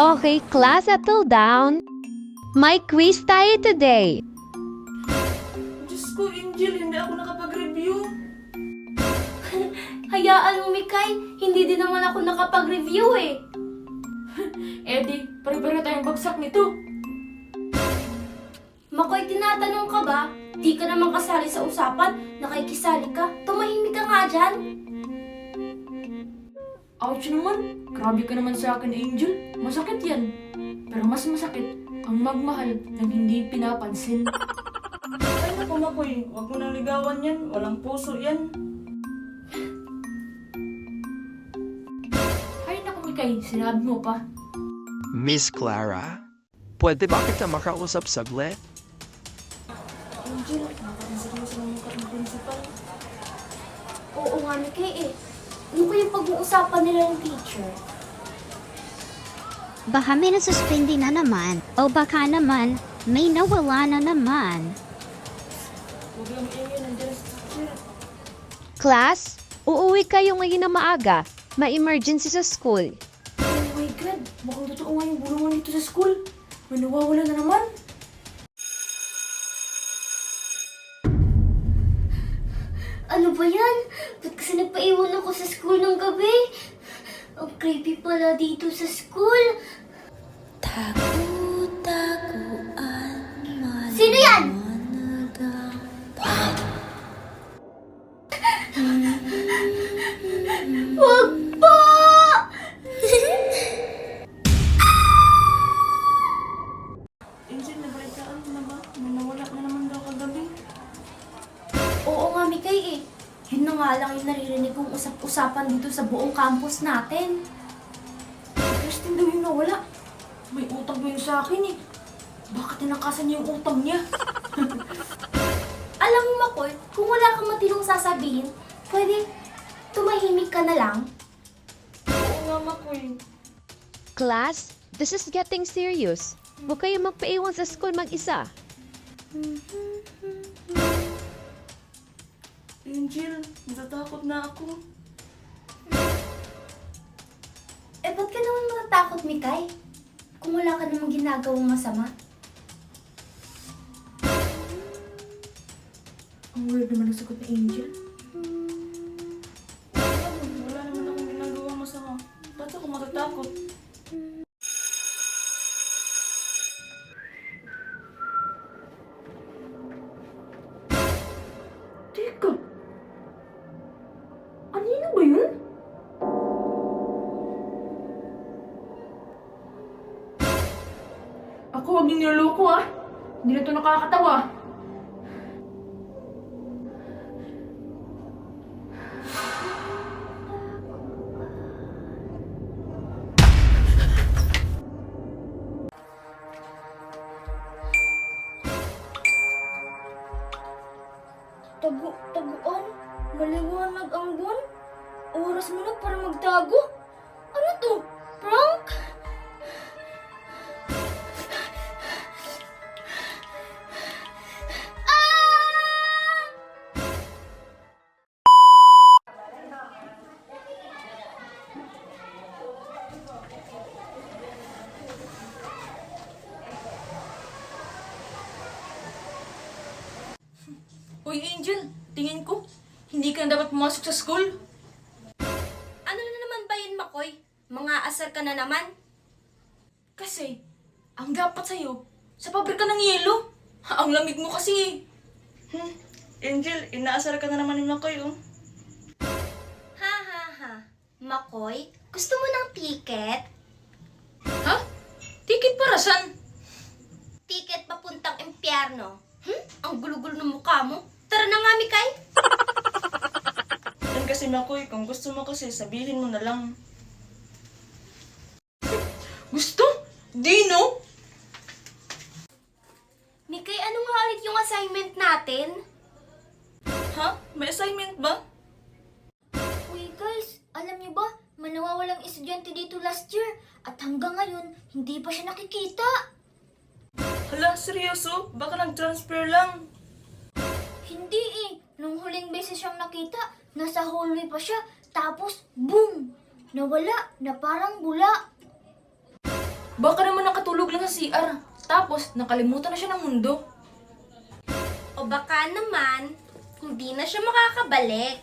Okay, class, settle down. May quiz tayo today. Diyos ko, Angel, hindi ako nakapag-review. Hayaan mo, Mikay. Hindi din naman ako nakapag-review eh. Eddie, pare-pare tayong bagsak nito. Makoy, tinatanong ka ba? Di ka naman kasali sa usapan. Nakikisali ka. Tumahimik ka nga dyan. Ouch naman. Grabe ka naman sa akin, Angel. Masakit yan. Pero mas masakit ang magmahal ng hindi pinapansin. Ay naku, Makoy. Huwag mo nang ligawan yan. Walang puso yan. Ay naku, Mikay. Sinabi mo pa. Miss Clara, pwede ba kita makausap saglit? Angel, nakakaseryoso naman ka ng principal. Oo nga, Mikay eh. Ano ko yung pag-uusapan nila ng teacher? Baka may nasuspindi na naman o baka naman may nawala na naman. Huwag lang ingin, nandiyan sa teacher. Class, uuwi kayo ngayon na maaga. May emergency sa school. Oh my God! Mukhang totoo nga yung bulungan dito sa school. May nawawala na naman. Ano ba yan? Ba't kasi nagpaiwan ako sa school ng gabi? Ang creepy pala dito sa school. Sino yan? Wag po! Angel, nabalitaan mo na ba? May nawala na naman daw kagabi. Oo nga, Mikay eh. Yun na nga lang yung naririnig kong usap-usapan dito sa buong campus natin. Christine daw yung nawala. May utang ba yun sa akin eh. Bakit tinakasan niya yung utang niya? Alam mo, Makoy, kung wala kang matinong sasabihin, pwede tumahimik ka na lang. Oo nga, Makoy. Class, this is getting serious. Huwag kayo magpaiwan sa school mag-isa. Angel, natatakot na ako. Eh, ba't ka naman matatakot, Mikay? Kung wala ka namang ginagawang masama. Ang weird naman ang sagot ni Angel. Wala naman akong ginagawa masama. Ba't ako matatakot? Teka! Anino ba yun? Ako, huwag niyong niloloko ah. Hindi na ito nakakatawa. Taguan? Maliwanag ang buwan? Oras mo na para magtago? Ano to? Prank? Uy, Angel, tingin ko, hindi ka na dapat pumasok sa school. Ano na naman ba yun, Makoy? Mga asar ka na naman? Kasi, ang dapat sa'yo, sa pabrika ng yelo. Ang lamig mo kasi. Angel, inaasar ka na naman ni Makoy, oh. Ha ha ha. Makoy, gusto mo ng ticket? Ha? Ticket para saan? Ticket papuntang impyerno. Ang gulo-gulo ng mukha mo. Tara na nga, Mikay. Yan kasi, Makoy, kung gusto mo kasi, sabihin mo na lang. Gusto? Dino? Mikay, ano nga ulit yung assignment natin? Ha? May assignment ba? Uy guys, alam niyo ba, manawawalang estudyante dito last year at hanggang ngayon, hindi pa siya nakikita. Hala, seryoso? Baka nag-transfer lang. Hindi eh. Nung huling beses siyang nakita, nasa hallway pa siya. Tapos, boom! Nawala na parang bula. Baka naman nakatulog lang sa CR. Tapos, nakalimutan na siya ng mundo. O baka naman, hindi na siya makakabalik.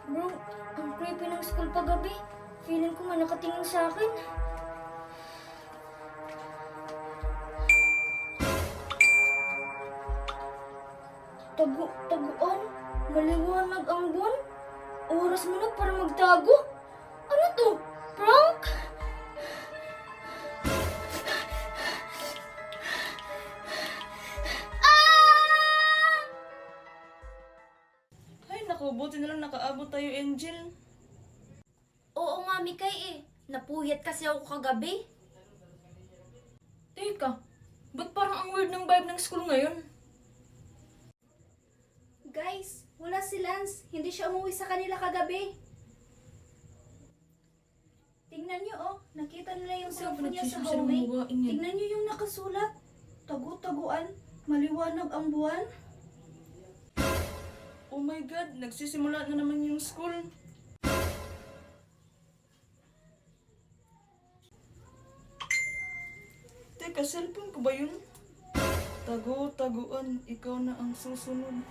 Bro, ang creepy ng school pagabi. Feeling ko man nakatingin sa akin. Taguan? Maliwanag ang buwan? Oras mo na para magtago? Ano to? Prank? Ay naku, buti na lang nakaabot tayo, Angel. Oo nga, Mikay eh. Napuyat kasi ako kagabi. Teka, ba't parang ang weird ng vibe ng school ngayon? Guys, wala si Lance. Hindi siya umuwi sa kanila kagabi. Tingnan niyo oh, nakita nila yung cellphone niya sa Nagchismis siya ng hallway. buhain niya. Tingnan niyo yung nakasulat. Tagu-taguan, maliwanag ang buwan. Oh my God, nagsisimula na naman yung school. Teka, cellphone ko ba yun? Taguan, ikaw na ang susunod.